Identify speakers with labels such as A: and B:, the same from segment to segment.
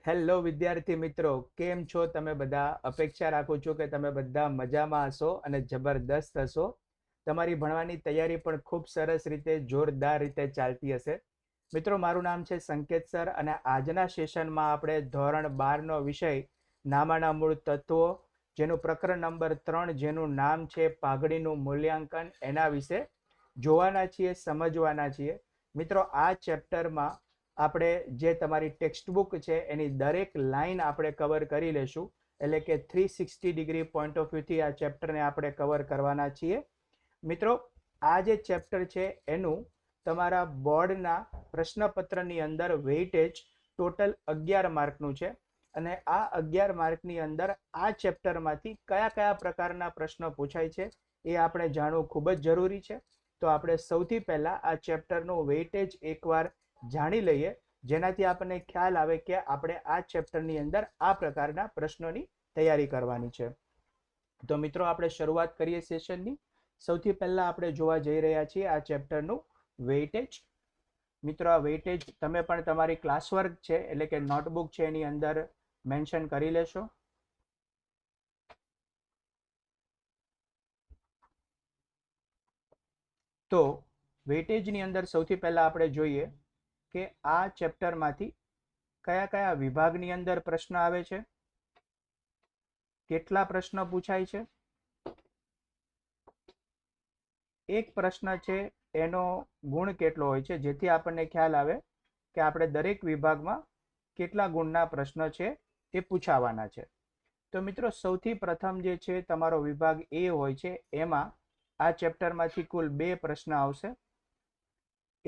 A: Hello વિદ્યાર્થી મિત્રો, કેમ છો તમે બધા? અપેક્ષા રાખું છું કે તમે બધા મજામાં હશો અને જબરદસ્ત હશો. તમારી ભણવાની તૈયારી પણ ખૂબ સરસ રીતે, જોરદાર રીતે ચાલતી હશે. મિત્રો, મારું નામ છે સંકેત સર અને આજના સેશનમાં આપણે ધોરણ 12નો વિષય નામાના મૂળ તત્વો, જેનું પ્રકરણ નંબર 3, જેનું નામ છે પાઘડીનું મૂલ્યાંકન, એના વિશે જોવાના છીએ, સમજવાના છીએ. મિત્રો, આ ચેપ્ટરમાં આપણે જે તમારી ટેક્સ્ટબુક છે એની દરેક લાઈન આપણે કવર કરી લેશું. એટલે કે 360 ડિગ્રી પોઈન્ટ ઓફ વ્યૂથી આ ચેપ્ટરને આપણે કવર કરવાના છીએ. મિત્રો, આ જે ચેપ્ટર છે એનું તમારા બોર્ડના પ્રશ્નપત્રની અંદર વેઇટેજ ટોટલ 11 માર્કનું છે. અને આ 11 માર્કની અંદર આ ચેપ્ટરમાંથી કયા કયા પ્રકારના પ્રશ્નો પૂછાય છે એ આપણે જાણવું ખૂબ જ જરૂરી છે. તો આપણે સૌથી પહેલા આ ચેપ્ટરનું વેઇટેજ એકવાર જાણી લઈએ, જેનાથી આપણને ખ્યાલ આવે કે આપણે આ ચેપ્ટરની અંદર આ પ્રકારના પ્રશ્નોની તૈયારી કરવાની છે. તો મિત્રો, આપણે શરૂઆત કરીએ સેશનની. સૌથી પહેલા આપણે જોવા જઈ રહ્યા છીએ આ ચેપ્ટરનું વેઇટેજ. મિત્રો, આ વેઇટેજ તમે પણ તમારી ક્લાસવર્ક છે એટલે કે નોટબુક છે એની અંદર મેન્શન કરી લેશો. તો વેઇટેજની અંદર સૌથી પહેલા આપણે જોઈએ કે આ ચેપ્ટરમાંથી કયા કયા વિભાગની અંદર પ્રશ્ન આવે છે, કેટલા પ્રશ્ન પૂછાય છે. એક પ્રશ્ન છે એનો ગુણ કેટલો હોય છે, જેથી આપણને ખ્યાલ આવે કે આપણે દરેક વિભાગમાં કેટલા ગુણના પ્રશ્ન છે એ પૂછાવાના છે. તો મિત્રો, સૌથી પ્રથમ જે છે તમારો વિભાગ એ હોય છે, એમાં આ ચેપ્ટરમાંથી કુલ 2 પ્રશ્ન આવશે.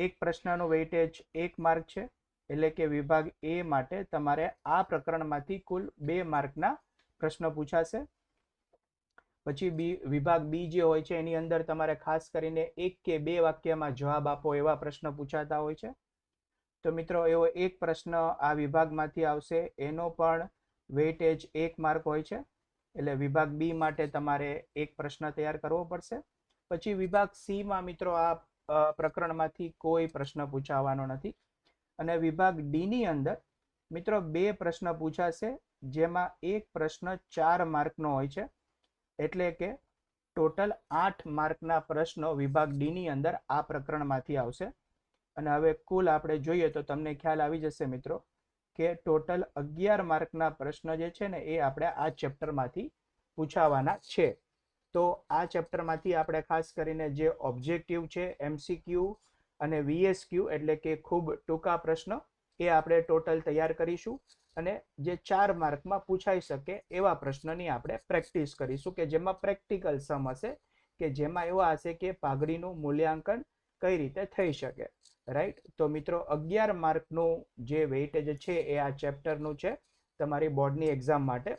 A: એક પ્રશ્નનું વેઇટેજ 1 માર્ક છે, એટલે કે વિભાગ એ માટે તમારે આ પ્રકરણમાંથી કુલ 2 માર્કના પ્રશ્નો પૂછાશે. પછી વિભાગ બી જે હોય છે એની અંદર તમારે ખાસ કરીને 1 કે 2 વાક્યમાં જવાબ આપો એવા પ્રશ્નો પૂછાતા હોય છે. તો મિત્રો, એવો એક પ્રશ્ન આ વિભાગમાંથી આવશે, એનો પણ વેઇટેજ 1 માર્ક હોય છે. એટલે વિભાગ બી માટે તમારે એક પ્રશ્ન તૈયાર કરવો પડશે. પછી વિભાગ સી માં મિત્રો આ પ્રકરણમાંથી કોઈ પ્રશ્ન પૂછાવાનો નથી. અને વિભાગ ડી ની અંદર મિત્રો 2 પ્રશ્ન પૂછાશે, જેમાં એક પ્રશ્ન 4 માર્કનો હોય છે. એટલે કે ટોટલ 8 માર્કના પ્રશ્નો વિભાગ ડી ની અંદર આ પ્રકરણમાંથી આવશે. અને હવે કુલ આપણે જોઈએ તો તમને ખ્યાલ આવી જશે મિત્રો કે ટોટલ 11 માર્કના પ્રશ્ન જે છે ને એ આપણે આ ચેપ્ટરમાંથી પૂછાવાના છે. તો આ ચેપ્ટરમાંથી આપણે ખાસ કરીને જે ઓબ્જેક્ટિવ છે, એમસીક્યુ અને વીએસક્યુ એટલે કે ખૂબ ટૂંકા પ્રશ્ન, એ આપણે ટોટલ તૈયાર કરીશું. અને જે 4 માર્કમાં પૂછાઈ શકે એવા પ્રશ્નની આપણે પ્રેક્ટિસ કરીશું, કે જેમાં પ્રેક્ટિકલ સમ હશે, કે જેમાં એવા હશે કે પાઘડીનું મૂલ્યાંકન કઈ રીતે થઈ શકે. રાઈટ. તો મિત્રો, 11 માર્કનું જે વેઇટેજ છે એ આ ચેપ્ટરનું છે તમારી બોર્ડની એક્ઝામ માટે.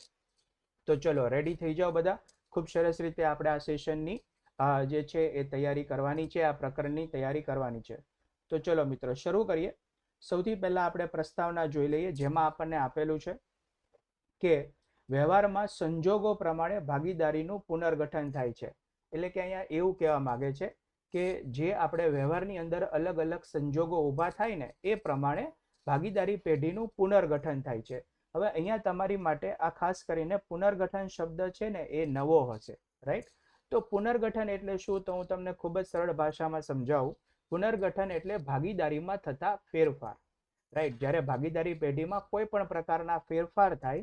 A: તો ચલો, રેડી થઈ જાઓ બધા. ખૂબ સરસ રીતે આપણે આ સેશનની જે છે એ તૈયારી કરવાની છે, આ પ્રકરણની તૈયારી કરવાની છે. તો ચલો મિત્રો, શરૂ કરીએ. સૌથી પહેલા આપણે પ્રસ્તાવના જોઈ લઈએ, જેમાં આપણને આપેલું છે કે વ્યવહારમાં સંજોગો પ્રમાણે ભાગીદારીનું પુનર્ગઠન થાય છે. એટલે કે અહીંયા એવું કહેવા માંગે છે કે જે આપણે વ્યવહારની અંદર અલગ અલગ સંજોગો ઊભા થાય ને એ પ્રમાણે ભાગીદારી પેઢીનું પુનર્ગઠન થાય છે. હવે અહીંયા તમારી માટે આ ખાસ કરીને પુનર્ગઠન શબ્દ છે ને એ નવો હશે. રાઈટ. તો પુનર્ગઠન એટલે શું, તો હું તમને ખૂબ જ સરળ ભાષામાં સમજાવું. પુનર્ગઠન એટલે ભાગીદારીમાં થતા ફેરફાર. રાઈટ. જ્યારે ભાગીદારી પેઢીમાં કોઈ પણ પ્રકારના ફેરફાર થાય,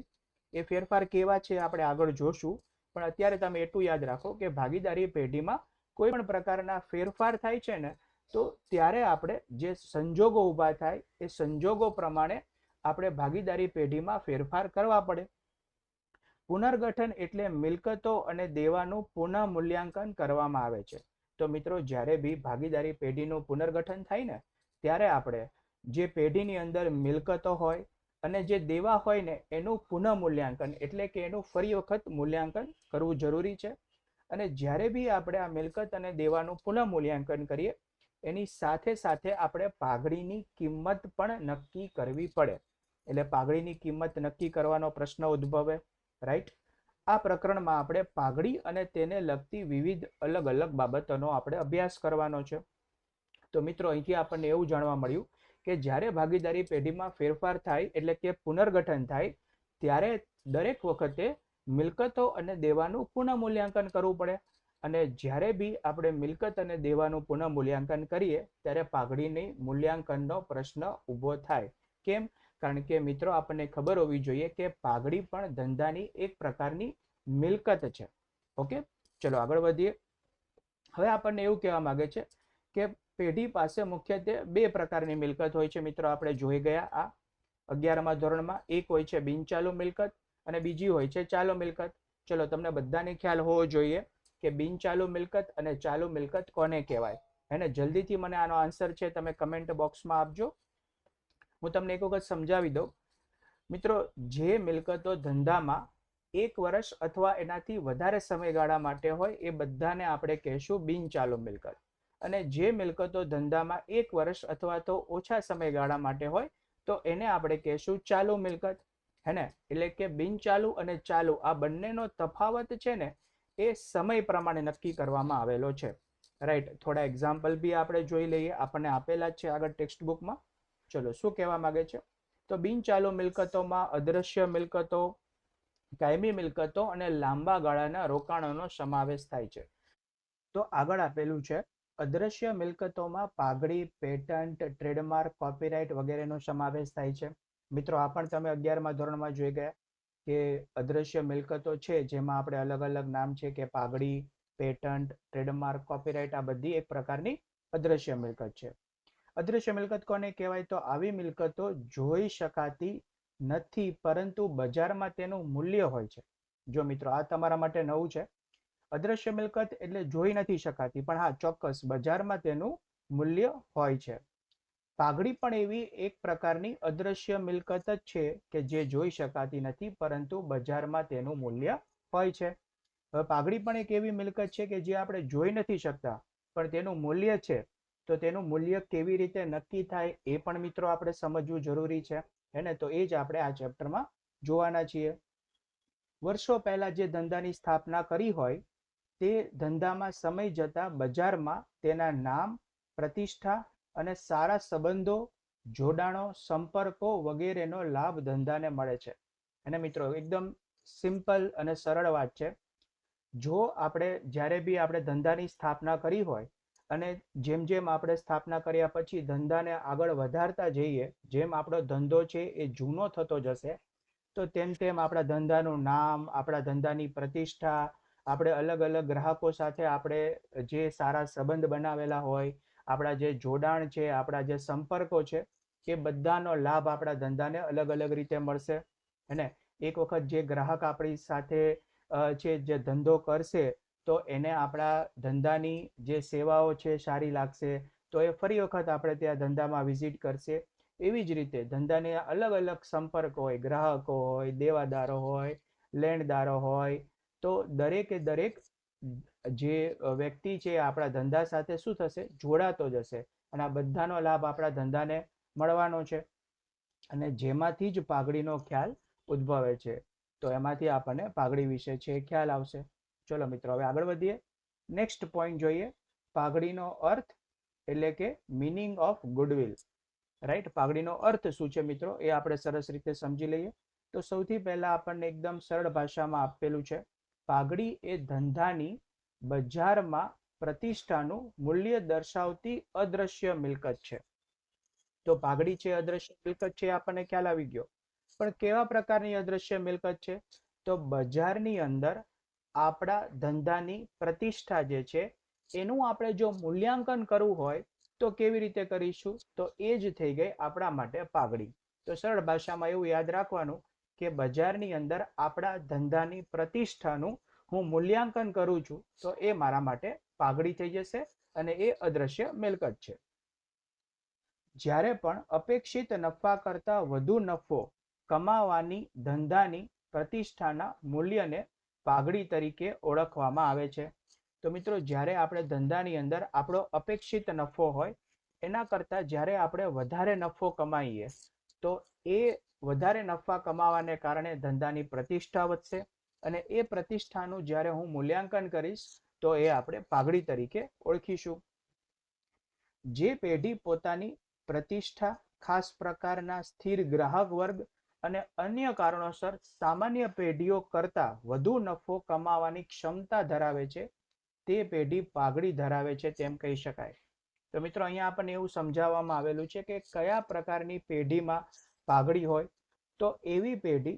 A: એ ફેરફાર કેવા છે આપણે આગળ જોશું. પણ અત્યારે તમે એટલું યાદ રાખો કે ભાગીદારી પેઢીમાં કોઈ પણ પ્રકારના ફેરફાર થાય છે ને, તો ત્યારે આપણે જે સંજોગો ઊભા થાય એ સંજોગો પ્રમાણે આપણે ભાગીદારી પેઢીમાં ફેરફાર કરવા પડે. પુનર્ગઠન એટલે મિલકતો અને દેવાનું પુનઃ મૂલ્યાંકન કરવામાં આવે છે. તો મિત્રો, જ્યારે બી ભાગીદારી પેઢીનું પુનર્ગઠન થાય ને, ત્યારે આપણે જે પેઢીની અંદર મિલકતો હોય અને જે દેવા હોય ને એનું પુનઃ મૂલ્યાંકન એટલે કે એનું ફરી વખત મૂલ્યાંકન કરવું જરૂરી છે. અને જ્યારે બી આપણે આ મિલકત અને દેવાનું પુનઃ મૂલ્યાંકન કરીએ, એની સાથે સાથે આપણે પાઘડીની કિંમત પણ નક્કી કરવી પડે. એટલે પાઘડીની કિંમત નક્કી કરવાનો પ્રશ્ન ઉદ્ભવે. રાઈટ. આ પ્રકરણમાં આપણે પાઘડી અને તેને લગતી વિવિધ અલગ અલગ બાબતોનો આપણે અભ્યાસ કરવાનો છે. તો મિત્રો, અહીંથી આપણને એવું જાણવા મળ્યું કે જ્યારે ભાગીદારી પેઢીમાં ફેરફાર થાય એટલે કે પુનર્ગઠન થાય ત્યારે દરેક વખતે મિલકતો અને દેવાનું પુનઃ મૂલ્યાંકન કરવું પડે. અને જ્યારે બી આપણે મિલકત અને દેવાનું પુનઃ મૂલ્યાંકન કરીએ ત્યારે પાઘડીની મૂલ્યાંકનનો પ્રશ્ન ઊભો થાય. કેમ? કારણ કે મિત્રો આપણને ખબર હોવી જોઈએ કે પાઘડી પણ ધંધાની એક પ્રકારની મિલકત છે. ઓકે, ચલો આગળ વધીએ. હવે આપણને એવું કહેવા માંગે છે કે પેઢી પાસે મુખ્યત્વે બે પ્રકારની મિલકત હોય છે. મિત્રો આપણે જોઈ ગયા આ 11મા ધોરણમાં. એક હોય છે બિનચાલુ મિલકત અને બીજી હોય છે ચાલુ મિલકત. ચલો તમને બધાને ખ્યાલ હોવો જોઈએ કે બિનચાલુ મિલકત અને ચાલુ મિલકત કોને કહેવાય. એને જલ્દીથી મને આનો આન્સર છે તમે કમેન્ટ બોક્સમાં આપજો. હું તમને એક વખત સમજાવી દઉં. મિત્રો, જે મિલકતો ધંધામાં 1 વર્ષ અથવા એનાથી વધારે સમયગાળા માટે હોય એ બધાને આપણે કહેશું બિનચાલુ મિલકત. અને જે મિલકતો ધંધામાં 1 વર્ષ અથવા તો ઓછા સમયગાળા માટે હોય તો એને આપણે કહેશું ચાલુ મિલકત. હે ને? એટલે કે બિનચાલુ અને ચાલુ આ બંનેનો તફાવત છે ને એ સમય પ્રમાણે નક્કી કરવામાં આવેલો છે. રાઈટ, થોડા એક્ઝામ્પલ બી આપણે જોઈ લઈએ. આપણને આપેલા જ છે આગળ ટેક્સ્ટ બુકમાં. ચલો, શું કહેવા માંગે છે? તો બિનચાલુ મિલકતોમાં અદ્રશ્ય મિલકતો, કાયમી મિલકતો અને લાંબા ગાળાના રોકાણોનો સમાવેશ થાય છે. તો આગળ આપેલું છે અદ્રશ્ય મિલકતોમાં પાઘડી, પેટન્ટ, ટ્રેડમાર્ક, કોપીરાઇટ વગેરેનો સમાવેશ થાય છે. મિત્રો, આ પણ તમે 11મા ધોરણમાં જોઈ ગયા કે અદ્રશ્ય મિલકતો છે જેમાં આપણે અલગ અલગ નામ છે કે પાઘડી, પેટન્ટ, ટ્રેડમાર્ક, કોપીરાઇટ આ બધી એક પ્રકારની અદ્રશ્ય મિલકત છે. અદ્રશ્ય મિલકત કોને કહેવાય? તો આવી મિલકતો જોઈ શકાતી નથી પરંતુ બજારમાં તેનું મૂલ્ય હોય છે. જો મિત્રો, આ તમારા માટે નવું છે. અદ્રશ્ય મિલકત એટલે જોઈ નથી શકાતી પણ હા ચોક્કસ બજારમાં તેનું મૂલ્ય હોય છે. પાઘડી પણ એવી એક પ્રકારની અદ્રશ્ય મિલકત જ છે કે જે જોઈ શકાતી નથી પરંતુ બજારમાં તેનું મૂલ્ય હોય છે. હવે પાઘડી પણ એક એવી મિલકત છે કે જે આપણે જોઈ નથી શકતા પણ તેનું મૂલ્ય છે. તો તેનું મૂલ્ય કેવી રીતે નક્કી થાય એ પણ મિત્રો આપણે સમજવું જરૂરી છે. હે તો એ જ આપણે આ ચેપ્ટરમાં જોવાના છીએ. વર્ષો પહેલા જે ધંધાની સ્થાપના કરી હોય તે ધંધામાં સમય જતા બજારમાં તેના નામ, પ્રતિષ્ઠા અને સારા સંબંધો, જોડાણો, સંપર્કો વગેરેનો લાભ ધંધાને મળે છે. અને મિત્રો એકદમ સિમ્પલ અને સરળ વાત છે. જો આપણે જ્યારે બી આપણે ધંધાની સ્થાપના કરી હોય અને જેમ જેમ આપણે સ્થાપના કર્યા પછી ધંધાને આગળ વધારતા જઈએ, જેમ આપણો ધંધો છે એ જૂનો થતો જશે તો તેમ તેમ આપણા ધંધાનું નામ, આપણા ધંધાની પ્રતિષ્ઠા, આપણે અલગ અલગ ગ્રાહકો સાથે આપણે જે સારા સંબંધ બનાવેલા હોય, આપણા જે જોડાણ છે, આપણા જે સંપર્કો છે એ બધાનો લાભ આપણા ધંધાને અલગ અલગ રીતે મળશે. અને એક વખત જે ગ્રાહક આપણી સાથે છે જે ધંધો કરશે તો એને આપણા ધંધાની જે સેવાઓ છે સારી લાગશે તો એ ફરી વખત આપણે ત્યાં ધંધામાં વિઝિટ કરશે. એવી જ રીતે ધંધાને અલગ અલગ સંપર્ક હોય, ગ્રાહકો હોય, દેવાદારો હોય, લેણદારો હોય, તો દરેકે દરેક જે વ્યક્તિ છે આપણા ધંધા સાથે શું થશે? જોડાતો જશે અને આ બધાનો લાભ આપણા ધંધાને મળવાનો છે. અને જેમાંથી જ પાઘડીનો ખ્યાલ ઉદ્ભવે છે. તો એમાંથી આપણને પાઘડી વિશે છે ખ્યાલ આવશે. ચલો મિત્રો, હવે આગળ વધીએ. નેક્સ્ટ પોઈન્ટ જોઈએ. પાઘડીનો અર્થ એટલે કે મીનિંગ ઓફ ગુડવિલ. રાઈટ, પાઘડીનો અર્થ શું છે મિત્રો એ આપણે સરસ રીતે સમજી લઈએ. તો સૌથી પહેલા આપણને એકદમ સરળ ભાષામાં આપેલું છે પાઘડી એ ધંધાની બજારમાં પ્રતિષ્ઠાનું મૂલ્ય દર્શાવતી અદ્રશ્ય મિલકત છે. તો પાઘડી છે અદ્રશ્ય મિલકત છે આપણને ખ્યાલ આવી ગયો. પણ કેવા પ્રકારની અદ્રશ્ય મિલકત છે? તો બજારની અંદર આપણા ધંધાની પ્રતિષ્ઠા જે છે એનું આપણે જો મૂલ્યાંકન કરવું હોય તો કેવી રીતે કરીશું? તો એ જ થઈ ગઈ આપણા માટે પાઘડી. તો સરળ ભાષામાં એવું યાદ રાખવાનું કે બજારની અંદર આપણા ધંધાની પ્રતિષ્ઠાનું હું મૂલ્યાંકન કરું છું તો એ મારા માટે પાઘડી થઈ જશે અને એ અદ્રશ્ય મિલકત છે. જ્યારે પણ અપેક્ષિત નફા કરતાં વધુ નફો કમાવાની ધંધાની પ્રતિષ્ઠાના મૂલ્યને પાઘડી તરીકે ઓળખવામાં આવે છે. તો મિત્રો, જ્યારે આપણે ધંધાની અંદર આપણો અપેક્ષિત નફો હોય એના કરતાં જ્યારે આપણે વધારે નફો કમાઈએ તો એ વધારે નફા કમાવાને કારણે ધંધાની પ્રતિષ્ઠા વધશે અને એ પ્રતિષ્ઠાનું જ્યારે હું મૂલ્યાંકન કરીશ તો એ આપણે પાઘડી તરીકે ઓળખીશું. જે પેઢી પોતાની પ્રતિષ્ઠા ખાસ પ્રકારના સ્થિર ગ્રાહક વર્ગ અને અન્ય કારણોસર સામાન્ય પેઢીઓ કરતા વધુ નફો કમાવાની ક્ષમતા ધરાવે છે તે પેઢી પાઘડી ધરાવે છે તેમ કહી શકાય. તો મિત્રો અહીંયા આપણને એવું સમજાવવામાં આવેલું છે કે કયા પ્રકારની પેઢીમાં પાઘડી હોય. તો એવી પેઢી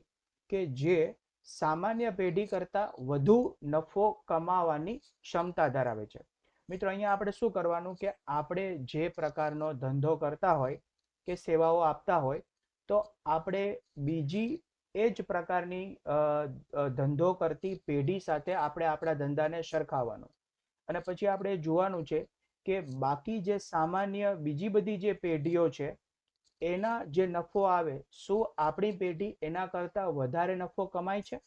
A: કે જે સામાન્ય પેઢી કરતા વધુ નફો કમાવાની ક્ષમતા ધરાવે છે. મિત્રો અહીંયા આપણે શું કરવાનું કે આપણે જે પ્રકારનો ધંધો કરતા હોય કે સેવાઓ આપતા હોય તો આપણે બીજી એ જ પ્રકારની ધંધો કરતી પેઢી સાથે આપણે આપણા ધંધાને સરખાવવાનો અને પછી આપણે જોવાનું છે કે બાકી જે સામાન્ય બીજી બધી જે પેઢીઓ છે એના જે નફો આવે શું આપણી પેઢી એના કરતા વધારે નફો કમાય છે.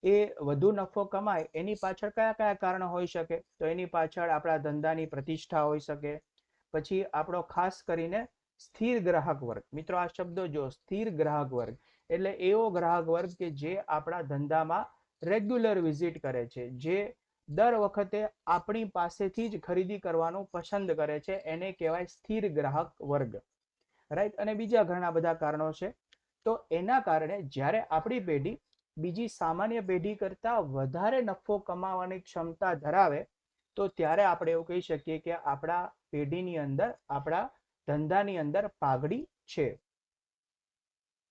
A: એ વધુ નફો કમાય એની પાછળ કયા કયા કારણો હોઈ શકે. તો એની પાછળ આપણા ધંધાની પ્રતિષ્ઠા હોઈ શકે. પછી આપણો ખાસ કરીને સ્થિર ગ્રાહક વર્ગ. મિત્રો આ શબ્દો જો, સ્થિર ગ્રાહક વર્ગ એટલે એવો ગ્રાહક વર્ગ કે જે આપણા ધંધામાં રેગ્યુલર વિઝિટ કરે છે, જે દર વખતે આપણી પાસેથી જ ખરીદી કરવાનું પસંદ કરે છે, એને કહેવાય સ્થિર ગ્રાહક વર્ગ. રાઈટ. અને બીજા ઘણા બધા કારણો છે. તો એના કારણે જ્યારે આપણી પેઢી બીજી સામાન્ય પેઢી કરતા વધારે નફો કમાવાની ક્ષમતા ધરાવે તો ત્યારે આપણે એવું કહી શકીએ કે આપણા પેઢીની અંદર, આપણા ધંધાની અંદર પાઘડી છે.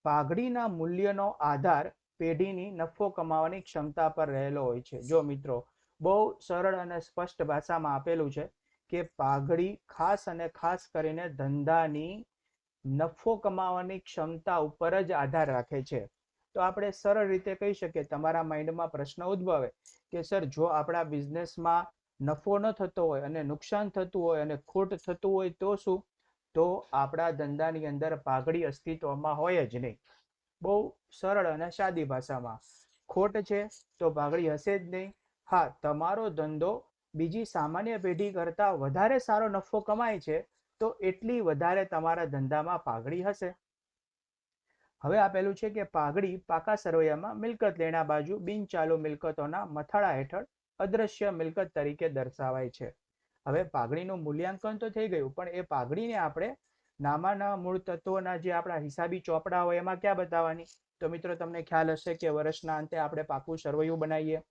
A: પાઘડીના મૂલ્યનો આધાર પેઢીની નફો કમાવાની ક્ષમતા પર રહેલો હોય છે. જો મિત્રો બહુ સરળ અને સ્પષ્ટ ભાષામાં આપેલું છે કે પાઘડી ખાસ અને ખાસ કરીને ધંધાની નફો કમાવાની ક્ષમતા ઉપર જ આધાર રાખે છે. તો આપણે સરળ રીતે કહી શકીએ, તમારા માઇન્ડમાં પ્રશ્ન ઉદ્ભવે કે સર જો આપણા બિઝનેસમાં નફો ન થતો હોય અને નુકસાન થતું હોય અને ખોટ થતું હોય તો શું? તો આપણા ધંધાની અંદર પાઘડી અસ્તિત્વમાં હોય જ નહીં. બહુ સરળ અને સાદી ભાષામાં ખોટ છે તો પાઘડી હશે જ નહીં. હા, તમારો ધંધો બીજી સામાન્ય પેઢી કરતા વધારે સારો નફો કમાય છે તો એટલી વધારે તમારા ધંધામાં પાઘડી હશે. હવે આપેલું છે કે પાઘડી પાકા સરવૈયામાં મિલકત લેણા બાજુ બિનચાલુ મિલકતોના મથાળા હેઠળ અદ્રશ્ય મિલકત તરીકે દર્શાવાય છે. હવે પાઘડીનું મૂલ્યાંકન તો થઈ ગયું, પણ એ પાઘડીને આપણે નામાના મૂળ તત્વોના જે આપણા હિસાબી ચોપડા હોય એમાં ક્યાં બતાવવાની? તો મિત્રો તમને ખ્યાલ હશે કે વર્ષના અંતે આપણે પાકું સરવૈયું બનાવીએ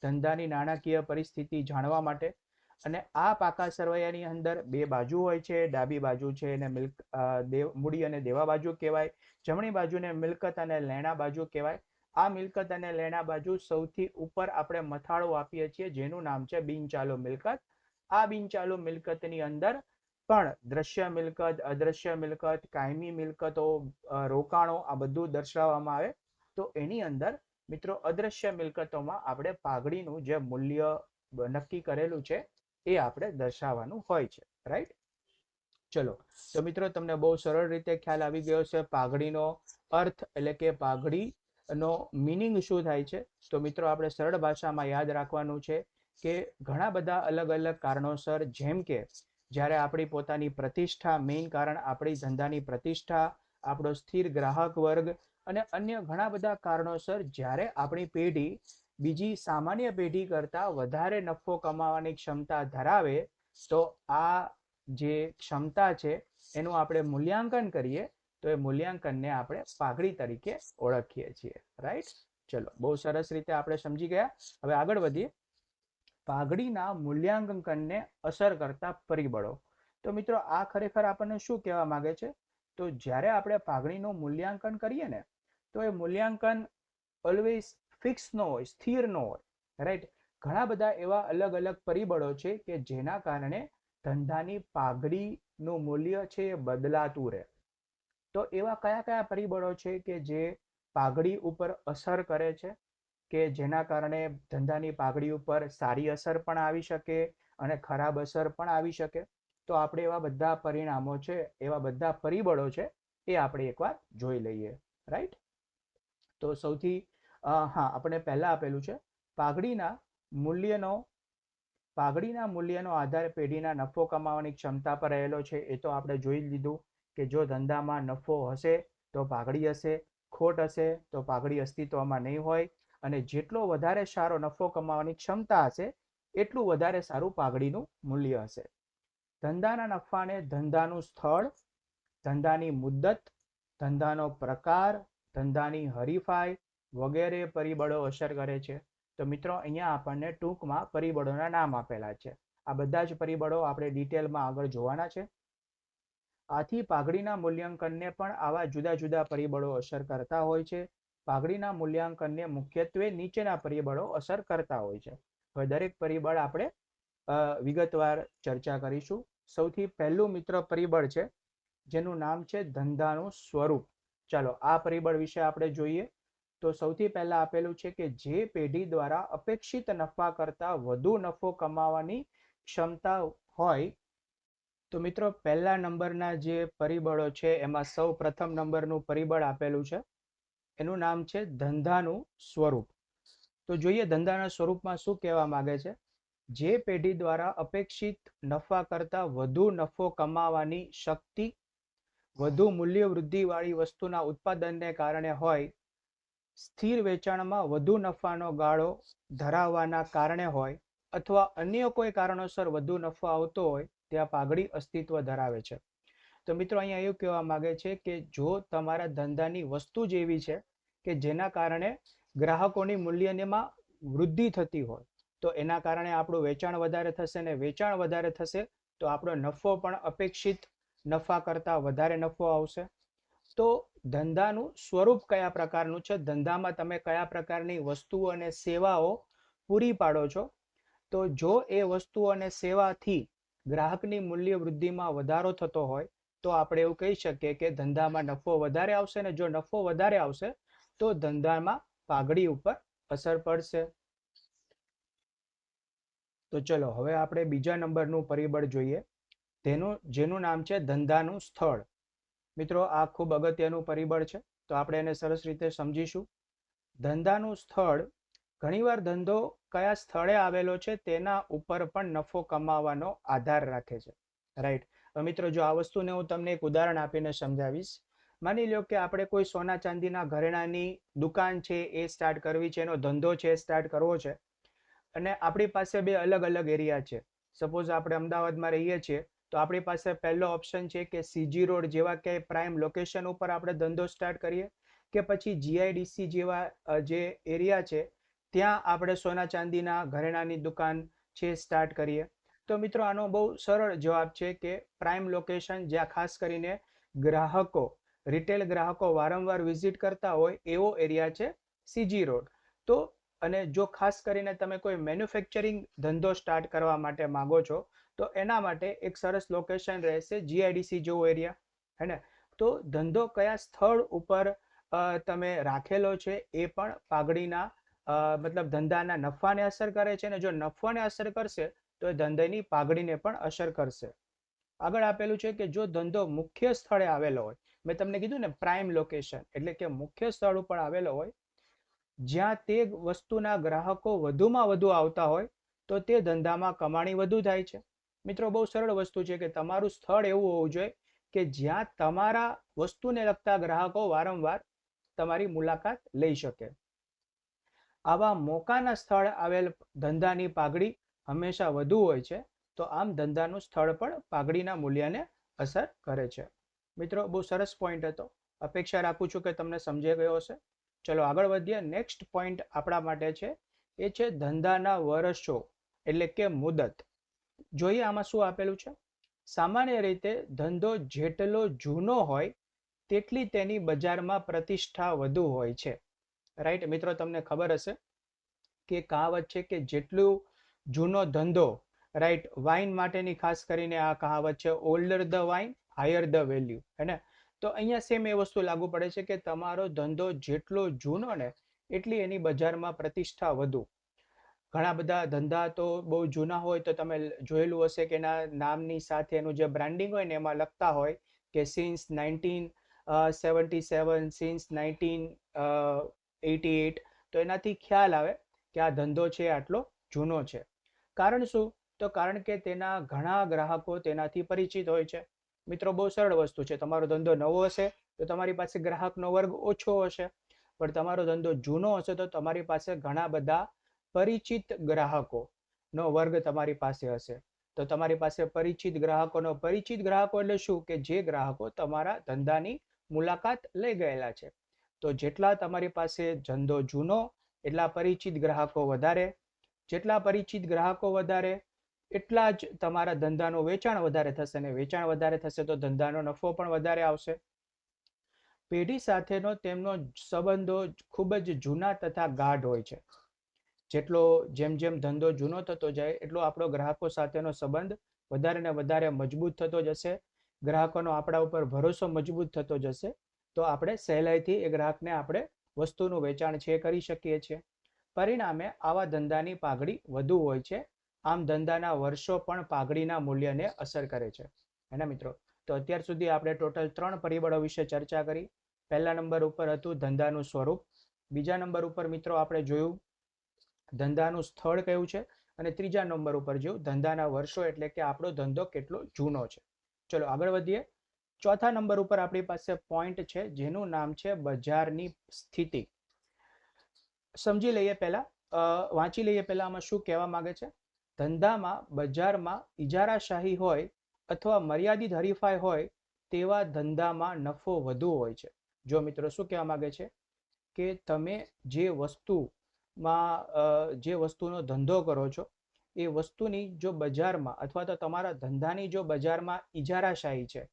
A: ધંધાની નાણાકીય પરિસ્થિતિ જાણવા માટે. અને આ પાકા સરવૈયાની અંદર બે બાજુ હોય છે. ડાબી બાજુ છે એને મૂડી અને દેવા બાજુ કહેવાય. જમણી બાજુને મિલકત અને લેણા બાજુ કહેવાય. આ મિલકત અને લેણા બાજુ સૌથી ઉપર આપણે મથાળો આપીએ છીએ જેનું નામ છે બિનચાલુ મિલકત. આ બિનચાલુ મિલકતની અંદર પણ દ્રશ્ય મિલકત, અદ્રશ્ય મિલકત, કાયમી મિલકતો, રોકાણો આ બધું દર્શાવવામાં આવે. તો એની અંદર મિત્રો અદ્રશ્ય મિલકતોમાં આપણે પાઘડીનું જે મૂલ્ય નક્કી કરેલું છે એ આપણે દર્શાવવાનું હોય છે. રાઈટ. ચલો, તો મિત્રો તમને બહુ સરળ રીતે ખ્યાલ આવી ગયો છે પાઘડીનો અર્થ એટલે કે પાઘડીનો મીનિંગ શું થાય છે. તો મિત્રો આપણે સરળ ભાષામાં યાદ રાખવાનું છે કે ઘણા બધા અલગ અલગ કારણોસર, જેમ કે જ્યારે આપણી પોતાની પ્રતિષ્ઠા, મેઇન કારણ આપણી ધંધાની પ્રતિષ્ઠા, આપણો સ્થિર ગ્રાહક વર્ગ અને અન્ય ઘણા બધા કારણોસર જ્યારે આપણી પેઢી બીજી સામાન્ય પેઢી કરતા વધારે નફો કમાવાની ક્ષમતા ધરાવે તો આ જે ક્ષમતા છે એનું આપણે મૂલ્યાંકન કરીએ તો એ મૂલ્યાંકનને આપણે પાઘડી તરીકે ઓળખીએ છીએ. રાઈટ. ચલો, બહુ સરસ રીતે આપણે સમજી ગયા. હવે આગળ વધીએ. પાઘડીના મૂલ્યાંકનને અસર કરતા પરિબળો. તો મિત્રો આ ખરેખર આપણને શું કહેવા માંગે છે? તો જ્યારે આપણે પાઘડીનું મૂલ્યાંકન કરીએ ને તો એ મૂલ્યાંકન ઓલવેઝ ફિક્સ ન હોય, સ્થિર ન હોય. રાઈટ. ઘણા બધા એવા અલગ અલગ પરિબળો છે કે જેના કારણે ધંધાની પાઘડીનું મૂલ્ય છે એ બદલાતું રહે. તો એવા કયા કયા પરિબળો છે કે જે પાઘડી ઉપર અસર કરે છે, કે જેના કારણે ધંધાની પાઘડી ઉપર સારી અસર પણ આવી શકે અને ખરાબ અસર પણ આવી શકે? તો આપણે એવા બધા પરિણામો છે, એવા બધા પરિબળો છે એ આપણે એકવાર જોઈ લઈએ. રાઈટ. તો સૌથી આપણે પહેલા આપેલું છે પાઘડીના મૂલ્યનો આધાર પેઢીના નફો કમાવાની ક્ષમતા પર રહેલો છે. એ તો આપણે જોઈ લીધું કે જો ધંધામાં નફો હશે તો પાઘડી હશે, ખોટ હશે તો પાઘડી અસ્તિત્વમાં નહીં હોય. અને જેટલો વધારે સારો નફો કમાવાની ક્ષમતા હશે એટલું વધારે સારું પાઘડીનું મૂલ્ય હશે. ધંધાના નફાને ધંધાનું સ્થળ, ધંધાની મુદ્દત, ધંધાનો પ્રકાર, ધંધાની હરીફાઈ વગેરે પરિબળો અસર કરે છે. તો મિત્રો અહીંયા આપણને ટૂંકમાં પરિબળોના નામ આપેલા છે. આ બધા જ પરિબળો આપણે ડિટેલમાં આગળ જોવાના છે. આથી પાઘડીના મૂલ્યાંકનને પણ આવા જુદા જુદા પરિબળો અસર કરતા હોય છે. પાઘડીના મૂલ્યાંકનને મુખ્યત્વે નીચેના પરિબળો અસર કરતા હોય છે. હવે દરેક પરિબળ આપણે વિગતવાર ચર્ચા કરીશું. સૌથી પહેલું મિત્ર પરિબળ છે જેનું નામ છે ધંધાનું સ્વરૂપ. ચાલો આ પરિબળ વિશે આપણે જોઈએ. તો સૌથી પહેલા આપેલું છે કે જે પેઢી દ્વારા અપેક્ષિત નફા કરતા વધુ નફો કમાવાની ક્ષમતા હોય. તો મિત્રો પહેલા નંબરના જે પરિબળો છે એમાં સૌ પ્રથમ નંબરનું પરિબળ આપેલું છે, એનું નામ છે ધંધાનું સ્વરૂપ. તો જોઈએ ધંધાના સ્વરૂપમાં શું કહેવા માંગે છે. જે પેઢી દ્વારા અપેક્ષિત નફા કરતા વધુ નફો કમાવાની શક્તિ વધુ મૂલ્ય વૃદ્ધિવાળી વસ્તુના ઉત્પાદનને કારણે હોય, સ્થિર વેચાણમાં વધુ નફાનો ગાળો ધરાવવાના કારણે હોય, અથવા અન્ય કોઈ કારણોસર વધુ નફો આવતો હોય, ત્યાં પાઘડી અસ્તિત્વ ધરાવે છે. તો મિત્રો અહીંયા એવું કહેવા માંગે છે કે જો તમારા ધંધાની વસ્તુ જ એવી છે કે જેના કારણે ગ્રાહકોની મૂલ્યમાં વૃદ્ધિ થતી હોય, તો એના કારણે આપણું વેચાણ વધારે થશે, ને વેચાણ વધારે થશે તો આપણો નફો પણ અપેક્ષિત નફા કરતા વધારે નફો આવશે. તો ધંધાનું સ્વરૂપ કયા પ્રકારનું છે, ધંધામાં તમે કયા પ્રકારની વસ્તુઓ અને સેવાઓ પૂરી પાડો છો. તો જો એ વસ્તુઓ અને સેવાથી ગ્રાહકની મૂલ્ય વૃદ્ધિમાં વધારો થતો હોય તો આપણે એવું કહી શકીએ કે ધંધામાં નફો વધારે આવશે, ને જો નફો વધારે આવશે તો ધંધામાં પાઘડી ઉપર અસર પડશે. તો ચલો હવે આપણે બીજા નંબરનું પરિબળ જોઈએ, જેનું નામ છે ધંધાનું સ્થળ. મિત્રો આ ખૂબ અગત્યનું પરિબળ છે, તો આપણે એને સરસ રીતે સમજીશું. ધંધાનું સ્થળ, ઘણીવાર ધંધો કયા સ્થળે આવેલો છે તેના ઉપર પણ નફો કમાવાનો આધાર રાખે છે. રાઈટ. મિત્રો જો આ વસ્તુને હું તમને એક ઉદાહરણ આપીને સમજાવીશ. માની લો કે આપણે કોઈ સોના ચાંદીના ઘરેણાની દુકાન છે એ સ્ટાર્ટ કરવી છે, એનો ધંધો છે એ સ્ટાર્ટ કરવો છે, અને આપણી પાસે બે અલગ અલગ એરિયા છે. સપોઝ આપણે અમદાવાદમાં રહીએ છીએ તો આપણી પાસે પહેલો ઓપ્શન છે કે સીજી રોડ જેવા કે પ્રાઇમ લોકેશન ઉપર આપણે ધંધો સ્ટાર્ટ કરીએ, કે પછી જીઆઈડીસી જેવા જે એરિયા છે ત્યાં આપણે સોના ચાંદીના ઘરેણાની દુકાન છે સ્ટાર્ટ કરીએ. તો મિત્રો આનો બહુ સરળ જવાબ છે કે પ્રાઇમ લોકેશન જ્યાં ખાસ કરીને ગ્રાહકો, રિટેલ ગ્રાહકો વારંવાર વિઝિટ કરતા હોય એવો એરિયા છે સીજી રોડ. તો અને જો ખાસ કરીને તમે કોઈ મેન્યુફેક્ચરિંગ ધંધો સ્ટાર્ટ કરવા માટે માંગો છો તો એના માટે એક સરસ લોકેશન રહેશે જીઆઈડીસી જેવો એરિયા, હે ને. તો ધંધો કયા સ્થળ ઉપર તમે રાખેલો છે એ પણ પાઘડીના મતલબ ધંધાના નફાને અસર કરે છે, ને જો નફાને અસર કરશે તો એ ધંધાની પાઘડીને પણ અસર કરશે. આગળ આપેલું છે કે જો ધંધો મુખ્ય સ્થળે આવેલો હોય, મેં તમને કીધું ને પ્રાઇમ લોકેશન એટલે કે મુખ્ય સ્થળ ઉપર આવેલો હોય, જ્યાં તે વસ્તુના ગ્રાહકો વધુમાં વધુ આવતા હોય તો તે ધંધામાં કમાણી વધુ થાય છે. મિત્રો બહુ સરળ વસ્તુ છે કે તમારું સ્થળ એવું હોવું જોઈએ કે જ્યાં તમારા વસ્તુને લગતા ગ્રાહકો વારંવાર તમારી મુલાકાત લઈ શકે. આવા મોકાના સ્થળ આવેલ ધંધાની પાઘડી હંમેશા વધુ હોય છે. તો આમ ધંધાનું સ્થળ પણ પાઘડીના મૂલ્યને અસર કરે છે. મિત્રો બહુ સરસ પોઈન્ટ હતો, અપેક્ષા રાખું છું કે તમને સમજાઈ ગયો હશે. ચલો આગળ વધીએ. નેક્સ્ટ પોઈન્ટ આપણા માટે છે એ છે ધંધાના વર્ષો એટલે કે મુદત. જોઈએ આમાં શું આપેલું છે. સામાન્ય રીતે ધંધો જેટલો જૂનો હોય તેટલી તેની બજારમાં પ્રતિષ્ઠા વધુ હોય છે. રાઈટ મિત્રો, તમને ખબર હશે કે કહાવત છે કે જેટલું જૂનો ધંધો, રાઈટ, વાઇન માટેની ખાસ કરીને આ કહાવત છે, older the wine higher the value, હે ને. તો અહીંયા સેમ એ વસ્તુ લાગુ પડે છે કે તમારો ધંધો જેટલો જૂનો ને એટલી એની બજારમાં પ્રતિષ્ઠા વધુ. ઘણા બધા ધંધા તો બહુ જૂના હોય તો તમે જોયેલું હશે કે એના નામની સાથે એનું જે બ્રાન્ડિંગ હોય ને એમાં લખતા હોય કે સિન્સ 1977, સિન્સ 1988. તો એનાથી ખ્યાલ આવે કે આ ધંધો છે આટલો જૂનો છે. કારણ શું? તો કારણ કે તેના ઘણા ગ્રાહકો તેનાથી પરિચિત હોય છે. મિત્રો બહુ સરળ વસ્તુ છે, તમારો ધંધો નવો હશે તો તમારી પાસે ગ્રાહકનો વર્ગ ઓછો હશે, પણ તમારો ધંધો જૂનો હશે તો તમારી પાસે ઘણા બધા પરિચિત ગ્રાહકોનો વર્ગ તમારી પાસે હશે. તો તમારી પાસે પરિચિત ગ્રાહકોનો પરિચિત ગ્રાહકો એટલે શું કે જે ગ્રાહકો તમારા ધંધાની મુલાકાત લઈ ગયેલા છે. તો જેટલા તમારી પાસે ધંધો જૂનો એટલા પરિચિત ગ્રાહકો વધારે, જેટલા પરિચિત ગ્રાહકો વધારે એટલા જ તમારા ધંધાનું વેચાણ વધારે થશે, અને વેચાણ વધારે થશે તો ધંધાનો નફો પણ વધારે આવશે. પેઢી સાથેનો તેમનો સંબંધો ખૂબ જ જૂના તથા ગાઢ હોય છે. જેટલો જેમ જેમ ધંધો જૂનો થતો જાય એટલો આપણો ગ્રાહકો સાથેનો સંબંધ વધારે ને વધારે મજબૂત થતો જશે. ગ્રાહકોનો આપણા ઉપર ભરોસો મજબૂત થતો જશે. તો આપણે સહેલાઈથી એ ગ્રાહકને આપણે વસ્તુનું વેચાણ છે કરી શકીએ છીએ. પરિણામે આવા ધંધાની પાઘડી વધુ હોય છે. આમ ધંધાના વર્ષો પણ પાઘડીના મૂલ્યને અસર કરે છે. એના મિત્રો, તો અત્યાર સુધી આપણે ટોટલ 3 પરિબળો વિશે ચર્ચા કરી. પહેલા નંબર ઉપર હતું ધંધાનું સ્વરૂપ. બીજા નંબર ઉપર મિત્રો આપણે જોયું ધંધાનું સ્થળ કયું છે, અને ત્રીજા નંબર ઉપર જોયું ધંધાના વર્ષો એટલે કે આપણો ધંધો કેટલો જૂનો છે. ચલો આગળ વધીએ. ચોથા નંબર ઉપર આપણી પાસે પોઈન્ટ છે જેનું નામ છે બજારની સ્થિતિ. સમજી લઈએ પહેલા, વાંચી લઈએ પહેલા આમાં શું કહેવા માંગે છે. ધંધામાં બજારમાં ઇજારાશાહી હોય અથવા મર્યાદિત હરીફાઈ હોય તેવા ધંધામાં નફો વધુ હોય છે. જો મિત્રો શું કહેવા માંગે છે કે તમે જે વસ્તુનો ધંધો કરો છો એ વસ્તુની જો બજારમાં અથવા તો તમારા ધંધાની જો બજારમાં ઇજારાશાહી છે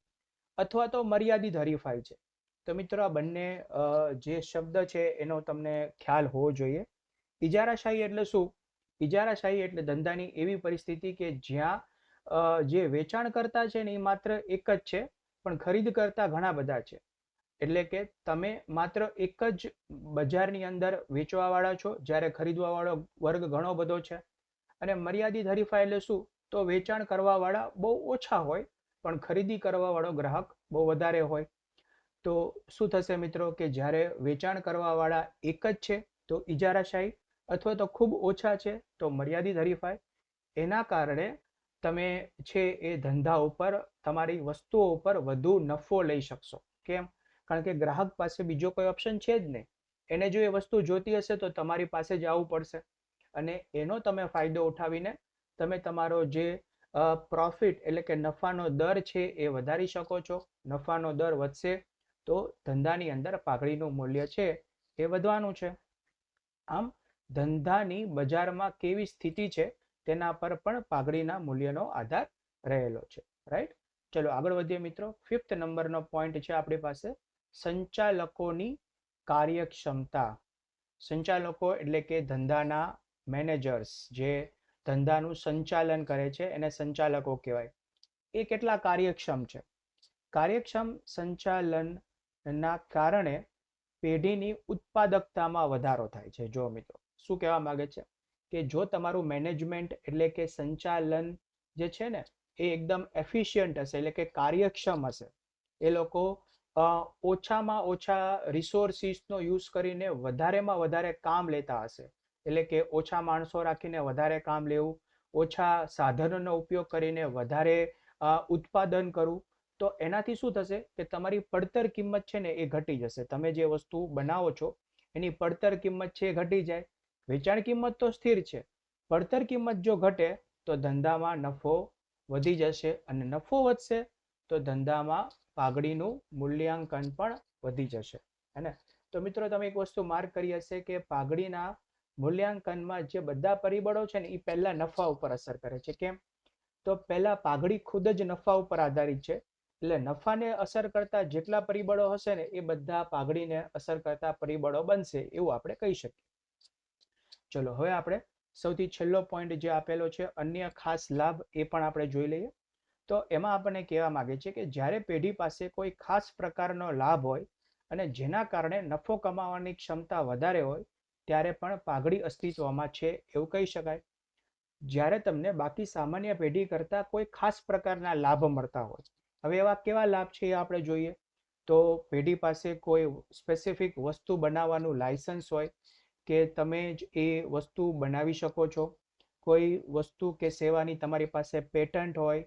A: અથવા તો મર્યાદિત હરીફાઈ છે, તો મિત્રો આ બંને જે શબ્દ છે એનો તમને ખ્યાલ હોવો જોઈએ. ઇજારાશાહી એટલે શું? ઇજારાશાહી એટલે ધંધાની એવી પરિસ્થિતિ કે જ્યાં જે વેચાણ કરતા છે ને એ માત્ર એક જ છે, પણ ખરીદ કરતા ઘણા બધા છે. એટલે કે તમે માત્ર એક જ બજારની અંદર વેચવા વાળા છો, જ્યારે ખરીદવા વાળો વર્ગ ઘણો બધો છે. અને મર્યાદિત હરીફાઈ એટલે શું? તો વેચાણ કરવા વાળા બહુ ઓછા હોય, પણ ખરીદી કરવા વાળો ગ્રાહક બહુ વધારે હોય. તો શું થશે મિત્રો કે જ્યારે વેચાણ કરવા વાળા એક જ છે તો ઇજારાશાહી, અથવા તો ખૂબ ઓછા છે તો મર્યાદિત હરીફાઈ. એના કારણે તમે છે એ ધંધા ઉપર તમારી વસ્તુઓ ઉપર વધુ નફો લઈ શકશો. કેમ? કારણ કે ગ્રાહક પાસે બીજો કોઈ ઓપ્શન છે જ નહીં. એને જો એ વસ્તુ જોતી હશે તો તમારી પાસે જ આવવું પડશે, અને એનો તમે ફાયદો ઉઠાવીને તમે તમારો જે પ્રોફિટ એટલે કે નફાનો દર છે એ વધારી શકો છો. નફાનો દર વધશે તો ધંધાની અંદર પાઘડીનું મૂલ્ય છે એ વધવાનું છે. આમ ધંધાની બજારમાં કેવી સ્થિતિ છે તેના પર પણ પાઘડીના મૂલ્યનો આધાર રહેલો છે. રાઈટ? ચલો આગળ વધીએ મિત્રો. 5th નંબરનો પોઈન્ટ છે આપણી પાસે સંચાલકોની કાર્યક્ષમતા. સંચાલકો એટલે કે ધંધાના મેનેજર્સ જે ધંધાનું સંચાલન કરે છે એને સંચાલકો કહેવાય. એ કેટલા કાર્યક્ષમ છે? કાર્યક્ષમ સંચાલનના કારણે પેઢીની ઉત્પાદકતામાં વધારો થાય છે. જો મિત્રો શું કહેવા માંગે છે કે જો તમારું મેનેજમેન્ટ એટલે કે સંચાલન જે છે ને એ એકદમ એફિશિયન્ટ હશે, એટલે કે કાર્યક્ષમ હશે, એ લોકો ઓછામાં ઓછા રિસોર્સિસનો યુઝ કરીને વધારેમાં વધારે કામ લેતા હશે, એટલે કે ઓછા માણસો રાખીને વધારે કામ લેવું, ઓછા સાધનોનો ઉપયોગ કરીને વધારે ઉત્પાદન કરવું, તો એનાથી શું થશે કે તમારી પડતર કિંમત છે ને એ ઘટી જશે. તમે જે વસ્તુ બનાવો છો એની પડતર કિંમત છે એ ઘટી જાય. વેચાણ કિંમત તો સ્થિર છે, પડતર કિંમત જો ઘટે તો ધંધામાં નફો વધી જશે, અને નફો વધશે તો ધંધામાં પાઘડીનું મૂલ્યાંકન પણ વધી જશે. હે? તો મિત્રો તમે એક વસ્તુ માર્ક કરી હશે કે પાઘડીના મૂલ્યાંકનમાં જે બધા પરિબળો છે ને એ પહેલા નફા ઉપર અસર કરે છે. કેમ? તો પહેલા પાઘડી ખુદ જ નફા ઉપર આધારિત છે, એટલે નફાને અસર કરતા જેટલા પરિબળો હશે ને એ બધા પાઘડીને અસર કરતા પરિબળો બનશે એવું આપણે કહી શકીએ. ચલો હવે આપણે સૌથી છેલ્લો પોઈન્ટ જે આપેલો છે અન્ય ખાસ લાભ, એ પણ આપણે જોઈ લઈએ. તો એમાં આપણને કહેવા માંગે છે કે જ્યારે પેઢી પાસે કોઈ ખાસ પ્રકારનો લાભ હોય અને જેના કારણે નફો કમાવાની ક્ષમતા વધારે હોય ત્યારે પણ પાઘડી અસ્તિત્વમાં છે એવું કહી શકાય. જ્યારે તમને બાકી સામાન્ય પેઢી કરતાં કોઈ ખાસ પ્રકારના લાભ મળતા હોય. હવે એવા કેવા લાભ છે એ આપણે જોઈએ. તો પેઢી પાસે કોઈ સ્પેસિફિક વસ્તુ બનાવવાનું લાયસન્સ હોય કે તમે જ એ વસ્તુ બનાવી શકો છો. કોઈ વસ્તુ કે સેવાની તમારી પાસે પેટન્ટ હોય.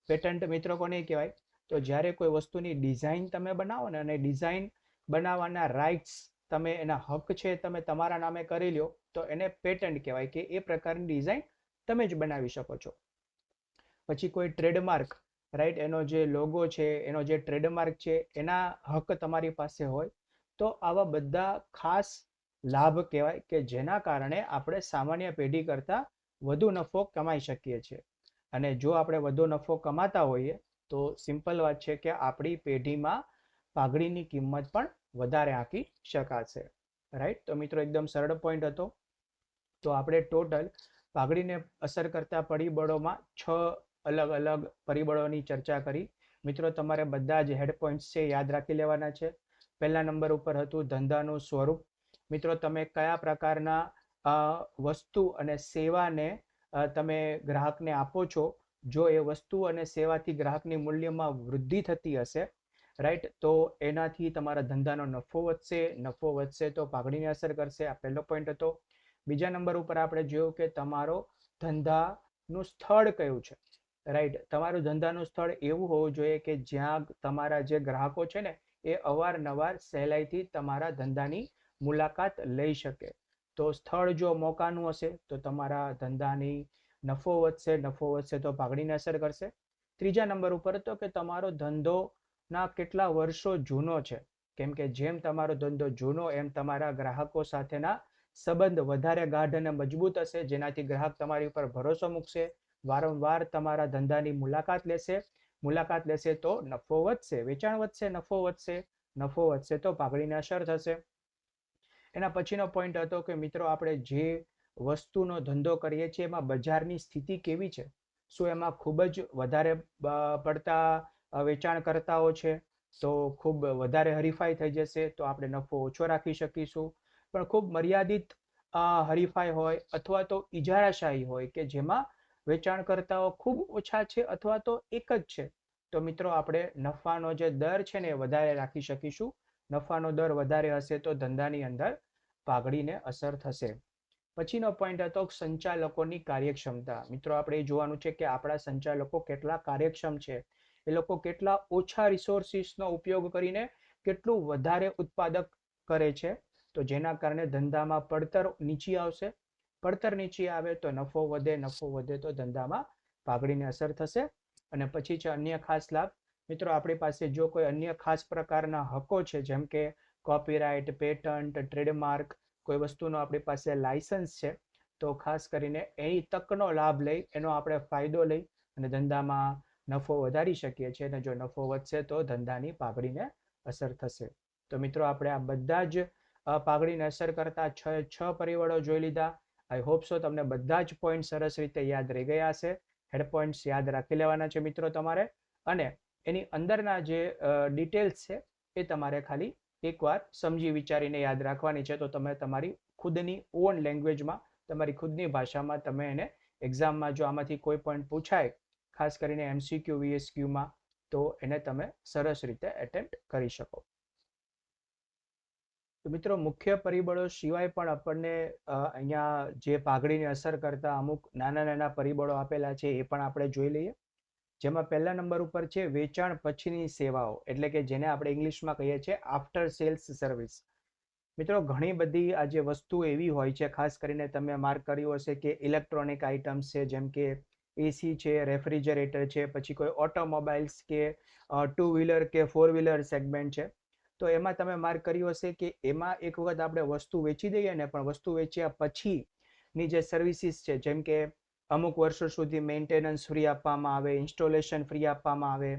A: પેટન્ટ મિત્રો કોને કહેવાય? તો જ્યારે કોઈ વસ્તુની ડિઝાઇન તમે બનાવો ને, અને ડિઝાઇન બનાવવાના રાઇટ્સ તમે એના હક છે તમે તમારા નામે કરી લ્યો તો એને પેટન્ટ કહેવાય, કે એ પ્રકારની ડિઝાઇન તમે જ બનાવી શકો છો. પછી કોઈ ટ્રેડમાર્ક, રાઈટ, એનો જે લોગો છે, એનો જે ટ્રેડમાર્ક છે, એના હક તમારી પાસે હોય, તો આવા બધા ખાસ લાભ કહેવાય કે જેના કારણે આપણે સામાન્ય પેઢી કરતાં વધુ નફો કમાઈ શકીએ છીએ. અને જો આપણે વધુ નફો કમાતા હોઈએ તો સિમ્પલ વાત છે કે આપણી પેઢીમાં પાઘડીની કિંમત પણ વધારે આંકી શકાશે. રાઈટ, તો મિત્રો એકદમ સરળ પોઈન્ટ હતો. તો આપણે ટોટલ પાઘડીને અસર કરતા પરિબળોમાં 6 અલગ અલગ પરિબળોની ચર્ચા કરી. મિત્રો તમારે બધા જ હેડ પોઈન્ટ્સ છે યાદ રાખી લેવાના છે. પહેલા નંબર ઉપર હતું ધંધાનું સ્વરૂપ. મિત્રો તમે કયા પ્રકારના વસ્તુ અને સેવાને તમે ગ્રાહકને આપો છો, જો એ વસ્તુ અને સેવાથી ગ્રાહકની મૂલ્યમાં વૃદ્ધિ થતી હશે, રાઈટ, તો એનાથી તમારા ધંધાનો નફો વધશે તો પાઘડીને અસર કરશે. આ પહેલો પોઈન્ટ હતો. બીજા નંબર ઉપર આપણે જોયું કે તમારો ધંધાનું સ્થળ કયું છે, રાઈટ. તમારું ધંધાનું સ્થળ એવું હોવું જોઈએ કે જ્યાં તમારા જે ગ્રાહકો છે ને એ અવારનવાર સહેલાઈથી તમારા ધંધાની મુલાકાત લઈ શકે. તો સ્થળ જો મોકાનું હશે તો તમારા ધંધાની નફો વધશે તો પાઘડીને અસર કરશે. ત્રીજા નંબર ઉપર તો કે તમારો ધંધો ના કેટલા વર્ષો જૂનો છે, કેમ કે જેમ તમારો ધંધો જૂનો એમ તમારા ગ્રાહકો સાથેના સંબંધ વધારે ગાઢ અને મજબૂત હશે, જેનાથી ગ્રાહક તમારી ઉપર ભરોસો મૂકશે, વારંવાર તમારા ધંધાની મુલાકાત લેશે તો નફો વધશે, વેચાણ વધશે, નફો વધશે તો પાઘડીને અસર થશે. એના પછીનો પોઈન્ટ હતો કે મિત્રો આપણે જે વસ્તુનો ધંધો કરીએ છીએ એમાં બજારની સ્થિતિ કેવી છે. શું એમાં ખૂબ જ વધારે પડતા વેચાણકર્તાઓ છે તો ખૂબ વધારે હરીફાઈ થઈ જશે તો આપણે નફો ઓછો રાખી શકીશું. પણ ખૂબ મર્યાદિત હરીફાઈ હોય અથવા તો ઇજારાશાહી હોય કે જેમાં વેચાણકર્તાઓ ખૂબ ઓછા છે અથવા તો એક જ છે, તો મિત્રો આપણે નફાનો જે દર છે ને એ વધારે રાખી શકીશું. નફાનો દર વધારે હશે તો ધંધાની અંદર પાઘડીને અસર થશે. પછીનો પોઈન્ટ હતો સંચાલકોની કાર્યક્ષમતા. મિત્રો આપણે એ જોવાનું છે કે આપણા સંચાલકો કેટલા કાર્યક્ષમ છે, એ લોકો કેટલા ઓછા રિસોર્સિસનો ઉપયોગ કરીને કેટલું વધારે ઉત્પાદક કરે છે, તો જેના કારણે ધંધામાં પડતર નીચી આવશે. પડતર નીચી આવે તો નફો વધે તો ધંધામાં પાઘડીને અસર થશે. અને પછી છે અન્ય ખાસ લાભ. મિત્રો આપણી પાસે જો કોઈ અન્ય ખાસ પ્રકારના હકો છે, જેમ કે કોપીરાઇટ, પેટન્ટ, ટ્રેડમાર્ક, કોઈ વસ્તુનો આપણી પાસે લાયસન્સ છે, તો ખાસ કરીને એની તકનો લાભ લઈ, એનો આપણે ફાયદો લઈ અને ધંધામાં નફો વધારી શકીએ છીએ. અને જો નફો વધશે તો ધંધાની પાઘડીને અસર થશે. તો મિત્રો આપણે આ બધા જ પાઘડીને અસર કરતા છ પરિબળો જોઈ લીધા. આઈ હોપ સો તમને બધા જ પોઈન્ટ સરસ રીતે યાદ રહી ગયા હશે. હેડ પોઈન્ટ્સ યાદ રાખી લેવાના છે મિત્રો તમારે, અને એની અંદરના જે ડિટેલ્સ છે એ તમારે ખાલી એકવાર સમજી વિચારીને યાદ રાખવાની છે. તો તમે તમારી ખુદની ઓન લેંગ્વેજમાં, તમારી ખુદની ભાષામાં તમે એને એક્ઝામમાં જો આમાંથી કોઈ પોઈન્ટ પૂછાય, ખાસ કરીને MCQ VSQમાં, તો એને તમે સરસ રીતે એટેમ્પ્ટ કરી શકો. તો મિત્રો મુખ્ય પરિબળો સિવાય પણ આપણને અહીંયા જે પાઘડીને અસર કરતા અમુક નાના નાના પરિબળો આપેલા છે એ પણ આપણે જોઈ લઈએ. જેમાં પહેલા નંબર ઉપર છે વેચાણ પછીની સેવાઓ, એટલે કે જેને આપણે ઇંગ્લિશમાં કહીએ છીએ આફ્ટર સેલ્સ સર્વિસ. મિત્રો ઘણી બધી આ જે વસ્તુ એવી હોય છે, ખાસ કરીને તમે માર્ક કર્યું હશે કે ઇલેક્ટ્રોનિક આઇટમ્સ છે, જેમ કે AC છે, રેફ્રિજરેટર છે, પછી કોઈ ઓટોમોબાઈલ્સ કે 2 વ્હીલર કે 4 વ્હીલર સેગમેન્ટ છે, તો એમાં તમે માર્ક કર્યું હશે કે એમાં એક વખત આપણે વસ્તુ વેચી દઈએ ને, પણ વસ્તુ વેચ્યા પછીની જે સર્વિસીસ છે, જેમ કે અમુક વર્ષો સુધી મેન્ટેનન્સ ફ્રી આપવામાં આવે, ઇન્સ્ટોલેશન ફ્રી આપવામાં આવે,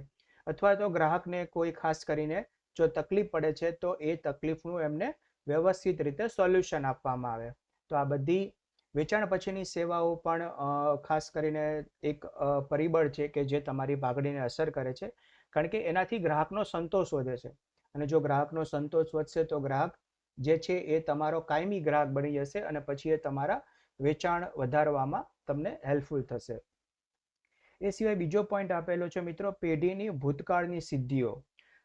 A: અથવા તો ગ્રાહકને કોઈ ખાસ કરીને જો તકલીફ પડે છે તો એ તકલીફનું એમને વ્યવસ્થિત રીતે સોલ્યુશન આપવામાં આવે. તો આ બધી વેચાણ પછીની સેવાઓ પણ ખાસ કરીને એક પરિબળ છે કે જે તમારી પાઘડીને અસર કરે છે, કારણ કે એનાથી ગ્રાહકનો સંતોષ વધે છે. અને જો ગ્રાહકનો સંતોષ વધશે તો ગ્રાહક જે છે એ તમારો કાયમી ગ્રાહક બની જશે અને પછી એ તમારા વેચાણ વધારવામાં તમને હેલ્પફુલ થશે. એ સિવાય બીજો પોઈન્ટ આપેલો છે મિત્રો પેઢીની ભૂતકાળની સિદ્ધિઓ.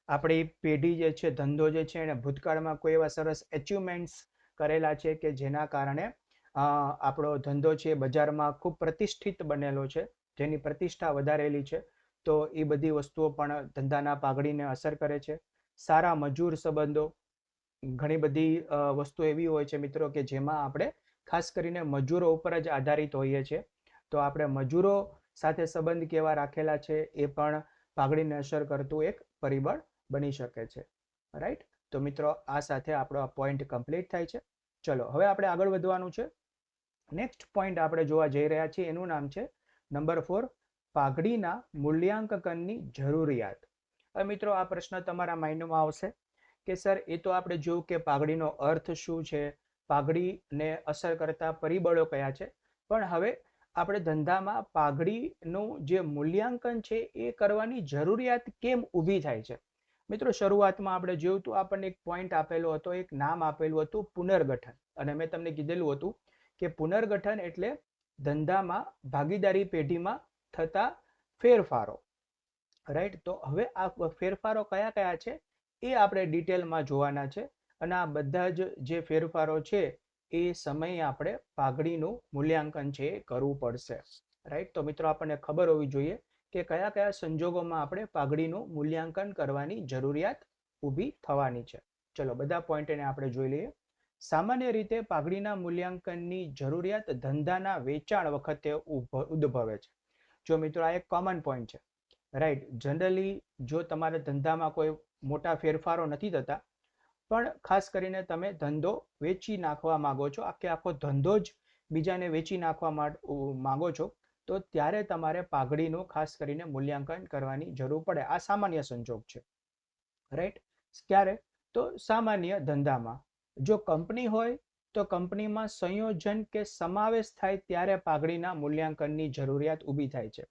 A: આપણી પેઢી જે છે, ધંધો જે છે, એને ભૂતકાળમાં કોઈ એવા સરસ એચિવમેન્ટ્સ કરેલા છે કે જેના કારણે આપણો ધંધો છે બજારમાં ખૂબ પ્રતિષ્ઠિત બનેલો છે, જેની પ્રતિષ્ઠા વધારેલી છે. તો એ બધી વસ્તુઓ પણ ધંધાના પાઘડીને અસર કરે છે. સારા મજૂર સંબંધો, ઘણી બધી વસ્તુ એવી હોય છે મિત્રો કે જેમાં આપણે ખાસ કરીને મજૂરો ઉપર જ આધારિત હોઈએ છીએ. તો આપણે મજૂરો સાથે સંબંધ કેવા રાખેલા છે એ પણ પાઘડીને અસર કરતું એક પરિબળ બની શકે છે. રાઈટ. તો મિત્રો આ સાથે આપણો આ પોઈન્ટ કમ્પ્લીટ થાય છે. ચલો હવે આપણે આગળ વધવાનું છે. નેક્સ્ટ પોઈન્ટ આપણે જોવા જઈ રહ્યા છીએ એનું નામ છે નંબર 4, પાઘડીના મૂલ્યાંકનની જરૂરિયાત. હવે મિત્રો આ પ્રશ્ન તમારા માઇન્ડમાં આવશે કે સર એ તો આપણે જોયું કે પાઘડીનો અર્થ શું છે, પાઘડીને અસર કરતા પરિબળો કયા છે, પણ હવે આપણે ધંધામાં પાઘડીનું જે મૂલ્યાંકન છે એ કરવાની જરૂરિયાત કેમ ઊભી થાય છે. મિત્રો શરૂઆતમાં આપણે જોયું તો આપણને એક પોઈન્ટ આપેલો હતો, એક નામ આપેલું હતું પુનર્ગઠન, અને મેં તમને કીધેલું હતું કે પુનર્ગઠન એટલે ધંધામાં ભાગીદારી પેઢીમાં થતા ફેરફારો. રાઈટ. તો હવે આ ફેરફારો કયા કયા છે એ આપણે ડિટેલમાં જોવાના છે, અને આ બધા જ જે ફેરફારો છે એ સમયે આપણે પાઘડીનું મૂલ્યાંકન છે એ કરવું પડશે. રાઈટ. તો મિત્રો આપણને ખબર હોવી જોઈએ કે કયા કયા સંજોગોમાં આપણે પાઘડીનું મૂલ્યાંકન કરવાની જરૂરિયાત ઊભી થવાની છે. ચલો બધા પોઈન્ટને આપણે જોઈ લઈએ. સામાન્ય રીતે પાઘડીના મૂલ્યાંકનની જરૂરિયાત ધંધાના વેચાણ વખતે ઉદ્ભવે છે. જો મિત્રો આ એક કોમન પોઈન્ટ છે. રાઈટ. જનરલી જો તમારા ધંધામાં કોઈ મોટા ફેરફારો નથી થતા, પણ ખાસ કરીને તમે ધંધો વેચી નાખવા માંગો છો, આખો ધંધો જ બીજાને વેચી નાખવા માંગો છો, તો ત્યારે તમારે પાઘડીનું ખાસ કરીને મૂલ્યાંકન કરવાની જરૂર પડે. આ સામાન્ય સંજોગ છે. રાઈટ. ક્યારે? તો સામાન્ય ધંધામાં. જો કંપની હોય તો કંપનીમાં સંયોજન કે સમાવેશ થાય ત્યારે પાઘડીના મૂલ્યાંકનની જરૂરિયાત ઊભી થાય છે.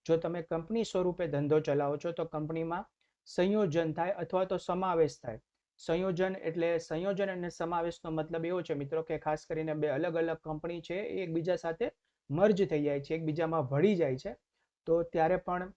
A: જો તમે કંપની સ્વરૂપે ધંધો ચલાવો છો તો કંપનીમાં સંયોજન થાય અથવા તો સમાવેશ થાય. સંયોજન અને સમાવેશનો મતલબ એવો છે મિત્રો કે ખાસ કરીને બે અલગ અલગ કંપની છે એ એકબીજા સાથે મર્જ થઈ જાય છે, એકબીજામાં ભળી જાય છે, તો ત્યારે પણ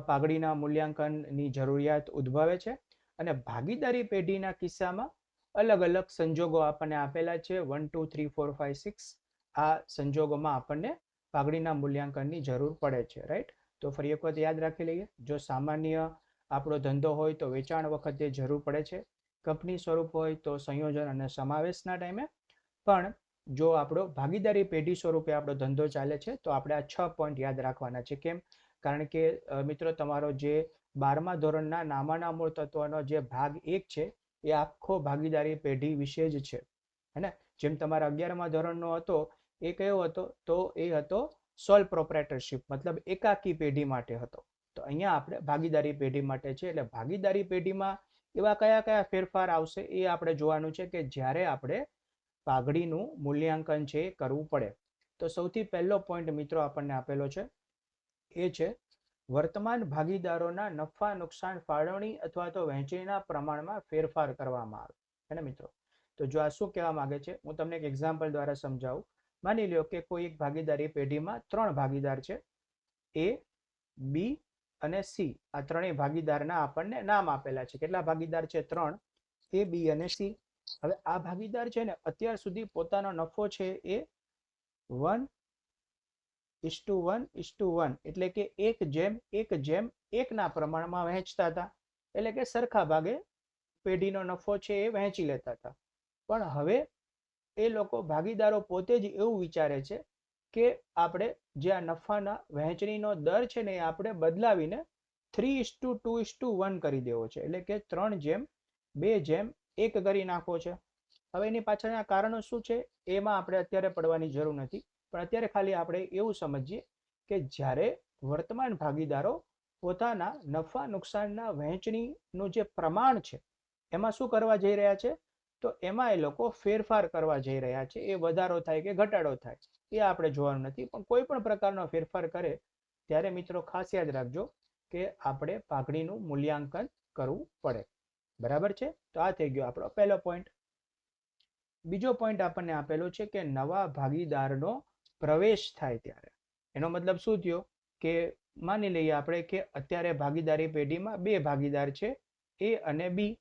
A: પાઘડીના મૂલ્યાંકનની જરૂરિયાત ઉદ્ભવે છે. અને ભાગીદારી પેઢીના કિસ્સામાં અલગ અલગ સંજોગો આપણને આપેલા છે, 1 2 3 4 5 6. આ સંજોગોમાં આપણને પાઘડીના મૂલ્યાંકનની જરૂર પડે છે. રાઈટ. તો ફરી એક વખત યાદ રાખી લઈએ. જો સામાન્ય આપણો ધંધો હોય તો વેચાણ વખતે જરૂર પડે છે, કંપની સ્વરૂપ હોય તો સંયોજન અને સમાવેશના ટાઈમે, પણ જો આપણો ભાગીદારી પેઢી સ્વરૂપે આપણો ધંધો ચાલે છે તો આપણે આ 6 પોઈન્ટ યાદ રાખવાના છે. કેમ? કારણ કે મિત્રો તમારો જે 12મા ધોરણના નામાના મૂળ તત્વનો જે ભાગ 1 છે એ આખો ભાગીદારી પેઢી વિશે જ છે. હે ને? જેમ તમારા 11મા ધોરણનો હતો એ કયો હતો? તો એ હતો સોલ પ્રોપ્રાઇટરશિપ, મતલબ એકાકી પેઢી માટે હતો. તો અહીંયા આપણે ભાગીદારી પેઢી માટે છે. એટલે ભાગીદારી પેઢીમાં એવા કયા કયા ફેરફાર આવશે એ આપણે જોવાનું છે કે જ્યારે આપણે પાઘડીનું મૂલ્યાંકન છે એ કરવું પડે. તો સૌથી પહેલો પોઈન્ટ મિત્રો આપણને આપેલો છે એ છે વર્તમાન ભાગીદારોના નફા નુકસાન ફાળવણી અથવા તો વહેંચણીના પ્રમાણમાં ફેરફાર કરવામાં આવે. હે ને મિત્રો? તો જો આ શું કહેવા માંગે છે, હું તમને એક એક્ઝામ્પલ દ્વારા સમજાવું. માની લો કે કોઈ એક ભાગીદારી પેઢીમાં 3 ભાગીદાર છે, એ, બી અને સી. આ ત્રણેય ભાગીદારના આપણને નામ આપેલા છે. કેટલા ભાગીદાર છે? 3, એ, બી અને સી. હવે આ ભાગીદાર છે ને અત્યાર સુધી પોતાનો નફો છે એ 1:1:1 એટલે કે 1:1:1 ના પ્રમાણમાં વહેંચતા હતા. એટલે કે સરખા ભાગે પેઢીનો નફો છે એ વહેંચી લેતા હતા. પણ હવે એ લોકો ભાગીદારો પોતે જ એવું વિચારે છે કે આપણે જે આ નફાના વહેંચણીનો દર છે ને એ આપણે બદલાવીને 3:2:1 કરી દેવો છે. એટલે કે 3:2:1 કરી નાખવો છે. હવે એની પાછળના કારણો શું છે એમાં આપણે અત્યારે પડવાની જરૂર નથી, પણ અત્યારે ખાલી આપણે એવું સમજીએ કે જ્યારે વર્તમાન ભાગીદારો પોતાના નફા નુકસાનના વહેંચણીનું જે પ્રમાણ છે એમાં શું કરવા જઈ રહ્યા છે, તો એમાં એ લોકો ફેરફાર કરવા જઈ રહ્યા છે. એ વધારો થાય કે ઘટાડો થાય એ આપણે જોવાનું નથી, પણ કોઈ પણ પ્રકારનો ફેરફાર કરે ત્યારે મિત્રો ખાસ યાદ રાખજો કે આપણે પાઘડીનું મૂલ્યાંકન કરવું પડે. બરાબર છે? તો આ થઈ ગયો આપણો પહેલો પોઈન્ટ. બીજો પોઈન્ટ આપણને આપેલો છે કે નવા ભાગીદારનો પ્રવેશ થાય ત્યારે. એનો મતલબ શું થયો કે માની લઈએ આપણે કે અત્યારે ભાગીદારી પેઢીમાં 2 ભાગીદાર છે, એ અને બી.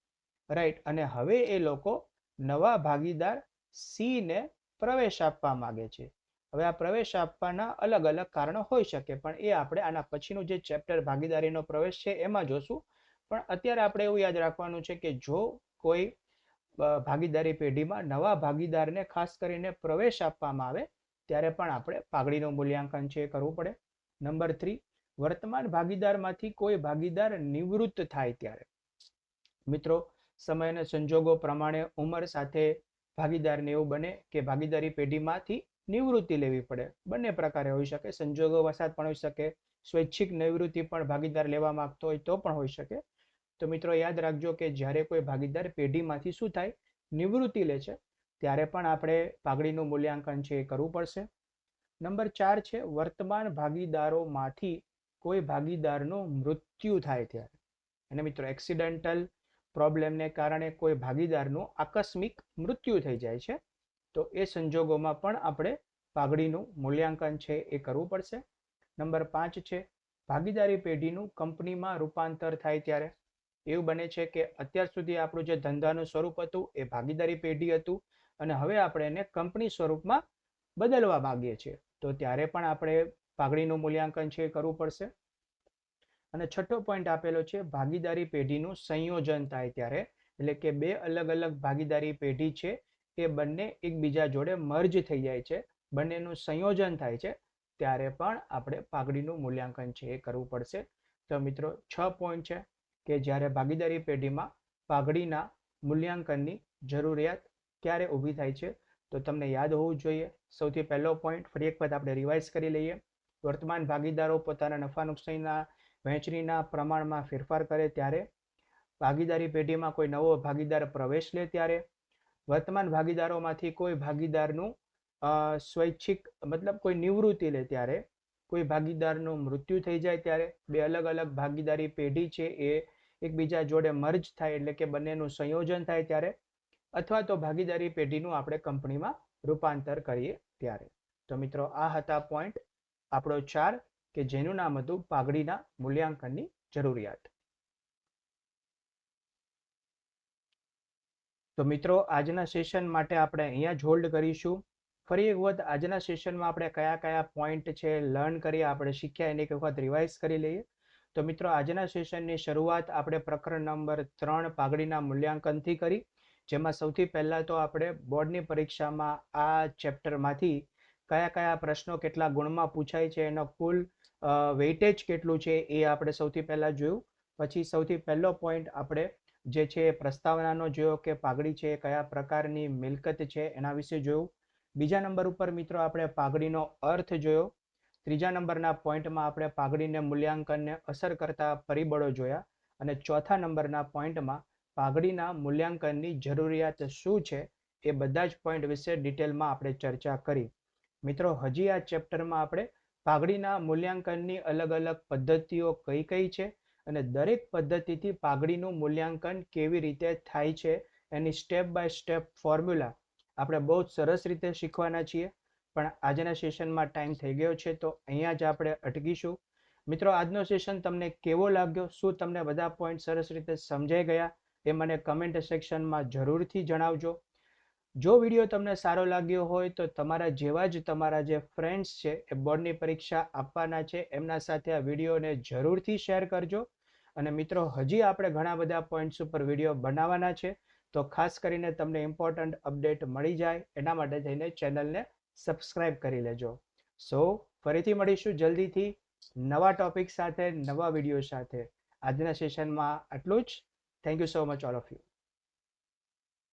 A: રાઈટ. અને હવે એ લોકો નવા ભાગીદાર સી ને પ્રવેશ આપવા માંગે છે. હવે આ પ્રવેશ આપવાના અલગ અલગ કારણો હોઈ શકે, પણ એ આપણે આના પછીનું જે ચેપ્ટર ભાગીદારીનો પ્રવેશ છે એમાં જોશું. પણ અત્યારે આપણે એવું યાદ રાખવાનું છે કે જો કોઈ ભાગીદારી પેઢીમાં નવા ભાગીદારને ખાસ કરીને પ્રવેશ આપવામાં આવે ત્યારે પણ આપણે પાઘડીનું મૂલ્યાંકન છે કરવું પડે. નંબર 3, વર્તમાન ભાગીદારમાંથી કોઈ ભાગીદાર નિવૃત્ત થાય ત્યારે. મિત્રો, સમય અને સંજોગો પ્રમાણે ઉંમર સાથે ભાગીદારને એવું બને કે ભાગીદારી પેઢીમાંથી નિવૃત્તિ લેવી પડે. બંને પ્રકારે હોઈ શકે. સંજોગો વસાત પણ હોઈ શકે, સ્વૈચ્છિક નિવૃત્તિ પણ ભાગીદાર લેવા માંગતો હોય તો પણ હોઈ શકે. તો મિત્રો યાદ રાખજો કે જ્યારે કોઈ ભાગીદાર પેઢીમાંથી શું થાય, નિવૃત્તિ લે છે, ત્યારે પણ આપણે પાઘડીનું મૂલ્યાંકન છે એ કરવું પડશે. નંબર 4 છે વર્તમાન ભાગીદારોમાંથી કોઈ ભાગીદારનું મૃત્યુ થાય ત્યારે. અને મિત્રો એક્સિડન્ટલ પ્રોબ્લેમને કારણે કોઈ ભાગીદારનું આકસ્મિક મૃત્યુ થઈ જાય છે, તો એ સંજોગોમાં પણ આપણે પાઘડીનું મૂલ્યાંકન છે એ કરવું પડશે. નંબર 5 છે ભાગીદારી પેઢીનું કંપનીમાં રૂપાંતર થાય ત્યારે. એવું બને છે કે અત્યાર સુધી આપણું જે ધંધાનું સ્વરૂપ હતું એ ભાગીદારી પેઢી હતું અને હવે આપણે એને કંપની સ્વરૂપમાં બદલવા માંગીએ છીએ, તો ત્યારે પણ આપણે પાઘડીનું મૂલ્યાંકન છે એ કરવું પડશે. અને છઠ્ઠો પોઈન્ટ આપેલો છે ભાગીદારી પેઢીનું સંયોજન થાય ત્યારે, એટલે કે બે અલગ અલગ ભાગીદારી પેઢી છે એ બંને એકબીજા જોડે મર્જ થઈ જાય છે, બંનેનું સંયોજન થાય છે, ત્યારે પણ આપણે પાઘડીનું મૂલ્યાંકન છે એ કરવું પડશે. તો મિત્રો 6 પોઈન્ટ છે કે જ્યારે ભાગીદારી પેઢીમાં પાઘડીના મૂલ્યાંકનની જરૂરિયાત ક્યારે ઊભી થાય છે, તો તમને યાદ હોવું જોઈએ. સૌથી પહેલો પોઈન્ટ ફરી એક વખત આપણે રિવાઇઝ કરી લઈએ. વર્તમાન ભાગીદારો પોતાના નફા નુકસાનીના વહેંચણીના પ્રમાણમાં ફેરફાર કરે ત્યારે, ભાગીદારી પેઢીમાં કોઈ નવો ભાગીદાર પ્રવેશ લે ત્યારે, વર્તમાન ભાગીદારોમાંથી કોઈ ભાગીદારનું સ્વૈચ્છિક મતલબ કોઈ નિવૃત્તિ લે ત્યારે, કોઈ ભાગીદારનું મૃત્યુ થઈ જાય ત્યારે, બે અલગ અલગ ભાગીદારી પેઢી છે એ એકબીજા જોડે મર્જ થાય એટલે કે બંનેનું સંયોજન થાય ત્યારે, અથવા તો ભાગીદારી પેઢીનું આપણે કંપનીમાં રૂપાંતર કરીએ ત્યારે. તો મિત્રો આ હતા પોઈન્ટ આપણો 4 કે જેનું નામ હતું પાઘડીના મૂલ્યાંકનની જરૂરિયાત. તો મિત્રો આજના સેશન માટે આપણે અહીંયા જ હોલ્ડ કરીશું. ફરી એક વખત આજના સેશનમાં આપણે કયા કયા પોઈન્ટ છે લર્ન કરી આપણે શીખ્યા એની એક વખત રિવાઇઝ કરી લઈએ. તો મિત્રો આજના સેશનની શરૂઆત આપણે પ્રકરણ નંબર 3 પાઘડીના મૂલ્યાંકનથી કરી, જેમાં સૌથી પહેલા તો આપણે બોર્ડની પરીક્ષામાં આ ચેપ્ટરમાંથી કયા કયા પ્રશ્નો કેટલા ગુણમાં પૂછાય છે એનો કુલ વેઇટેજ કેટલું છે એ આપણે સૌથી પહેલા જોયું. પછી સૌથી પહેલો પોઈન્ટ આપણે જે છે પ્રસ્તાવનાનો જોયો કે પાઘડી છે કયા પ્રકારની મિલકત છે એના વિશે જોયું. બીજા નંબર ઉપર મિત્રો આપણે પાઘડીનો અર્થ જોયો. ત્રીજા નંબરના પોઈન્ટમાં આપણે પાઘડીને મૂલ્યાંકનને અસર કરતા પરિબળો જોયા. અને ચોથા નંબરના પોઈન્ટમાં પાઘડીના મૂલ્યાંકનની જરૂરિયાત શું છે એ બધા જ પોઈન્ટ વિશે ડિટેલમાં આપણે ચર્ચા કરી. મિત્રો હજી આ ચેપ્ટરમાં આપણે પાઘડીના મૂલ્યાંકનની અલગ અલગ પદ્ધતિઓ કઈ કઈ છે અને દરેક પદ્ધતિથી પાઘડીનું મૂલ્યાંકન કેવી રીતે થાય છે એની સ્ટેપ બાય સ્ટેપ ફોર્મ્યુલા આપણે બહુ જ સરસ રીતે શીખવાના છીએ. પણ આજના સેશનમાં ટાઈમ થઈ ગયો છે તો અહીંયા જ આપણે અટકીશું. મિત્રો આજનો સેશન તમને કેવો લાગ્યો, શું તમને બધા પોઈન્ટ સરસ રીતે સમજાઈ ગયા એ મને કમેન્ટ સેક્શનમાં જરૂરથી જણાવજો. જો વિડીયો તમને સારો લાગ્યો હોય તો તમારા જેવા જ તમારા જે ફ્રેન્ડ્સ છે એ બોર્ડની પરીક્ષા આપવાના છે એમના સાથે આ વિડીયોને જરૂરથી શેર કરજો. અને મિત્રો હજી આપણે ઘણા બધા પોઈન્ટ્સ ઉપર વિડીયો બનાવવાના છે, તો ખાસ કરીને તમને ઇમ્પોર્ટન્ટ અપડેટ મળી જાય એના માટે થઈને ચેનલને સબસ્ક્રાઇબ કરી લેજો. સો ફરીથી મળીશું જલ્દીથી નવા ટોપિક સાથે, નવા વિડીયો સાથે. આજના સેશનમાં આટલું જ. Thank you so much all of you.